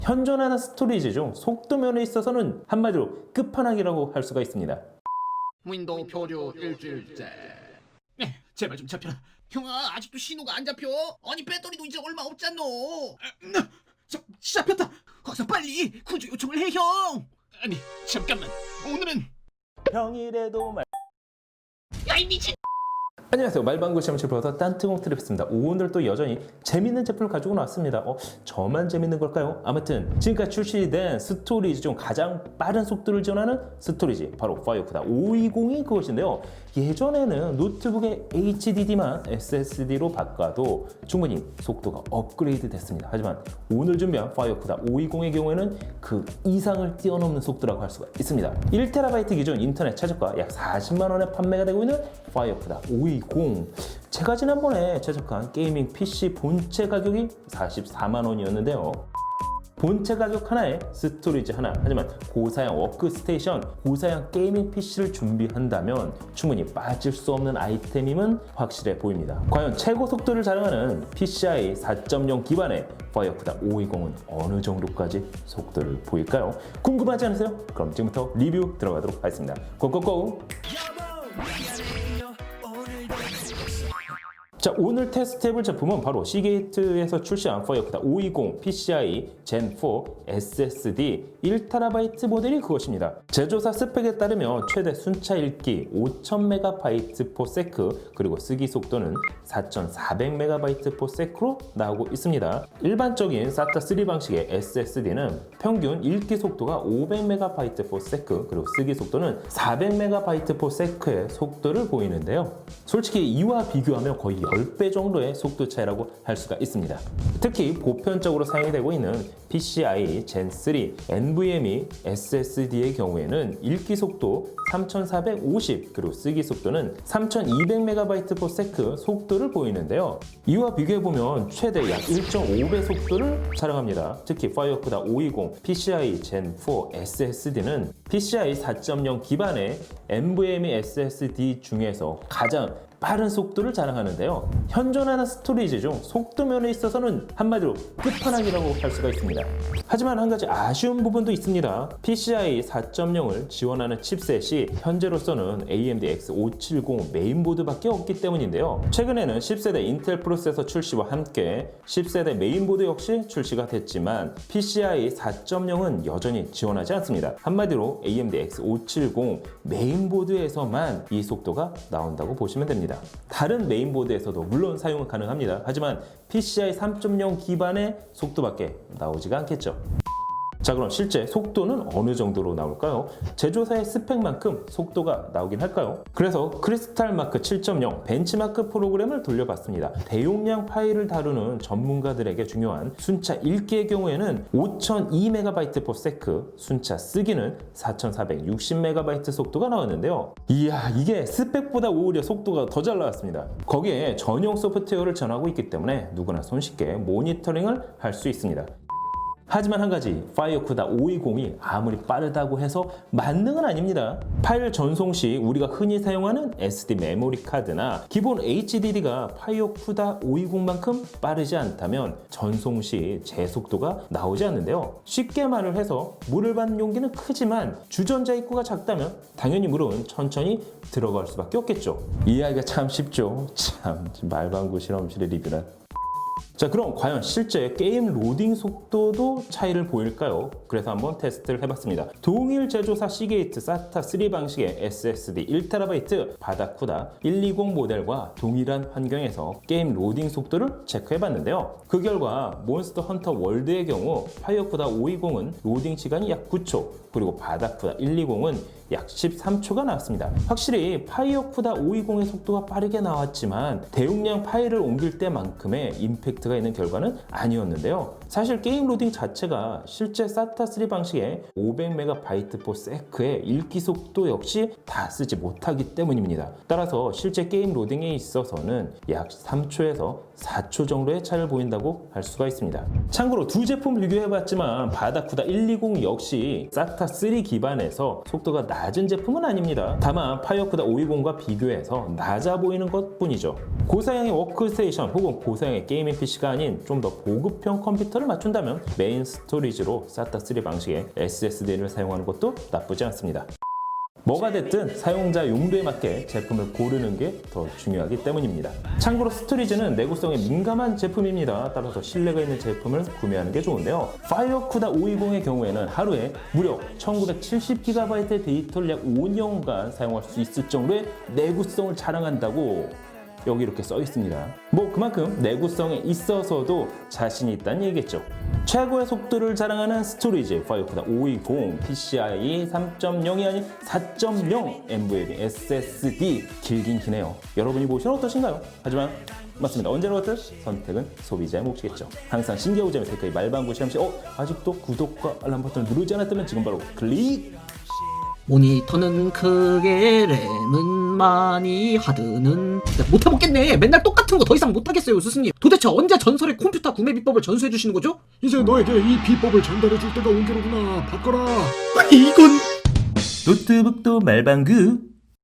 현존하는 스토리지 중 속도 면에 있어서는 한마디로 끝판왕이라고 할 수가 있습니다. 윈도우 표류 일주일째. 네, 제발 좀 잡혀라. 형아, 아직도 신호가 안 잡혀. 아니, 배터리도 이제 얼마 없잖아. 잡혔다. 어서 빨리 구조 요청을 해, 형. 아니, 잠깐만. 오늘은 평일에도 야, 이 미친. 안녕하세요. 말방구 시험칠 브라더 딴뜨공 트립스입니다. 오늘 또 여전히 재밌는 제품을 가지고 나왔습니다. 저만 재밌는 걸까요? 아무튼 지금까지 출시된 스토리지 중 가장 빠른 속도를 지원하는 스토리지, 바로 파이어쿠다 520이 그것인데요. 예전에는 노트북의 HDD만 SSD로 바꿔도 충분히 속도가 업그레이드 됐습니다. 하지만 오늘 준비한 파이어쿠다 520의 경우에는 그 이상을 뛰어넘는 속도라고 할 수가 있습니다. 1TB 기준 인터넷 최저가 약 40만 원에 판매가 되고 있는 파이어쿠다 520. 제가 지난번에 최적한 게이밍 PC 본체 가격이 44만 원이었는데요. 본체 가격 하나에 스토리지 하나, 하지만 고사양 워크스테이션, 고사양 게이밍 PC를 준비한다면 충분히 빠질 수 없는 아이템임은 확실해 보입니다. 과연 최고 속도를 자랑하는 PCI 4.0 기반의 파이어쿠다 520은 어느 정도까지 속도를 보일까요? 궁금하지 않으세요? 그럼 지금부터 리뷰 들어가도록 하겠습니다. 고고고! 자, 오늘 테스트해볼 제품은 바로 시게이트에서 출시한 파이어쿠다 520 PCI Gen 4 SSD 1TB 모델이 그것입니다. 제조사 스펙에 따르면 최대 순차 읽기 5000MB/s 그리고 쓰기 속도는 4400MB/s로 나오고 있습니다. 일반적인 SATA 3 방식의 SSD는 평균 읽기 속도가 500MB/s 그리고 쓰기 속도는 400MB/s의 속도를 보이는데요. 솔직히 이와 비교하면 거의 10배 정도의 속도 차이라고 할 수가 있습니다. 특히 보편적으로 사용이 되고 있는 PCI Gen 3 NVMe SSD의 경우에는 읽기 속도 3450 그리고 쓰기 속도는 3200MB/s 속도를 보이는데요. 이와 비교해보면 최대 약 1.5배 속도를 자랑합니다. 특히 파이어쿠다 520 PCI Gen 4 SSD는 PCI 4.0 기반의 NVMe SSD 중에서 가장 빠른 속도를 자랑하는데요. 현존하는 스토리지 중 속도 면에 있어서는 한마디로 끝판왕이라고 할 수가 있습니다. 하지만 한 가지 아쉬운 부분도 있습니다. PCI 4.0을 지원하는 칩셋이 현재로서는 AMD X570 메인보드밖에 없기 때문인데요. 최근에는 10세대 인텔 프로세서 출시와 함께 10세대 메인보드 역시 출시가 됐지만 PCI 4.0은 여전히 지원하지 않습니다. 한마디로 AMD X570 메인보드에서만 이 속도가 나온다고 보시면 됩니다. 다른 메인보드에서도 물론 사용은 가능합니다. 하지만 PCI 3.0 기반의 속도밖에 나오지가 않겠죠. 자, 그럼 실제 속도는 어느 정도로 나올까요? 제조사의 스펙만큼 속도가 나오긴 할까요? 그래서 크리스탈 마크 7.0 벤치마크 프로그램을 돌려봤습니다. 대용량 파일을 다루는 전문가들에게 중요한 순차 읽기의 경우에는 5002MB/s, 순차 쓰기는 4460MB 속도가 나왔는데요. 이야, 이게 스펙보다 오히려 속도가 더 잘 나왔습니다. 거기에 전용 소프트웨어를 전하고 있기 때문에 누구나 손쉽게 모니터링을 할 수 있습니다. 하지만 한 가지, 파이어쿠다 520이 아무리 빠르다고 해서 만능은 아닙니다. 파일 전송 시 우리가 흔히 사용하는 SD 메모리 카드나 기본 HDD가 파이어쿠다 520만큼 빠르지 않다면 전송 시 제 속도가 나오지 않는데요. 쉽게 말을 해서 물을 받는 용기는 크지만 주전자 입구가 작다면 당연히 물은 천천히 들어갈 수밖에 없겠죠. 이해하기가 참 쉽죠. 참, 말방구 실험실의 리뷰란. 자, 그럼 과연 실제 게임 로딩 속도도 차이를 보일까요? 그래서 한번 테스트를 해봤습니다. 동일 제조사 시게이트 SATA 3 방식의 SSD 1TB 바다쿠다 120 모델과 동일한 환경에서 게임 로딩 속도를 체크해봤는데요. 그 결과 몬스터 헌터 월드의 경우 파이어쿠다 520은 로딩 시간이 약 9초, 그리고 바다쿠다 120은 약 13초가 나왔습니다. 확실히 파이어쿠다 520의 속도가 빠르게 나왔지만 대용량 파일을 옮길 때만큼의 임팩트가 있는 결과는 아니었는데요. 사실 게임 로딩 자체가 실제 SATA 3 방식의 500MB/s의 읽기 속도 역시 다 쓰지 못하기 때문입니다. 따라서 실제 게임 로딩에 있어서는 약 3초에서 4초 정도의 차이를 보인다고 할 수가 있습니다. 참고로 두 제품을 비교해봤지만 바다쿠다 120 역시 SATA 3 기반에서 속도가 낮은 제품은 아닙니다. 다만 파이어쿠다 520과 비교해서 낮아 보이는 것 뿐이죠. 고사양의 워크스테이션 혹은 고사양의 게이밍 PC가 아닌 좀 더 보급형 컴퓨터를 정도를 맞춘다면 메인 스토리지로 SATA 3 방식의 SSD를 사용하는 것도 나쁘지 않습니다. 뭐가 됐든 사용자 용도에 맞게 제품을 고르는 게 더 중요하기 때문입니다. 참고로 스토리지는 내구성에 민감한 제품입니다. 따라서 신뢰가 있는 제품을 구매하는 게 좋은데요. 파이어쿠다 520의 경우에는 하루에 무려 1970GB의 데이터를 약 5년간 사용할 수 있을 정도의 내구성을 자랑한다고 여기 이렇게 써 있습니다. 뭐 그만큼 내구성에 있어서도 자신이 있다는 얘기겠죠. 최고의 속도를 자랑하는 스토리지 파이어쿠다 520 PCIe 3.0이 아닌 4.0 NVMe SSD 길긴 기네요. 여러분이 보시면 어떠신가요? 하지만 맞습니다. 언제나 그렇듯 선택은 소비자의 몫이겠죠. 항상 신기하고재미 댓글 말방구 시험시 아직도 구독과 알람 버튼을 누르지 않았다면 지금 바로 클릭! 모니터는 크게 램은 많이 하드는 진짜 못해먹겠네. 맨날 똑같은 거 더 이상 못하겠어요 스승님. 도대체 언제 전설의 컴퓨터 구매 비법을 전수해 주시는 거죠? 이제 너에게 이 비법을 전달해 줄 때가 온 게로구나. 바꿔라. 아니 이건 노트북도 말방구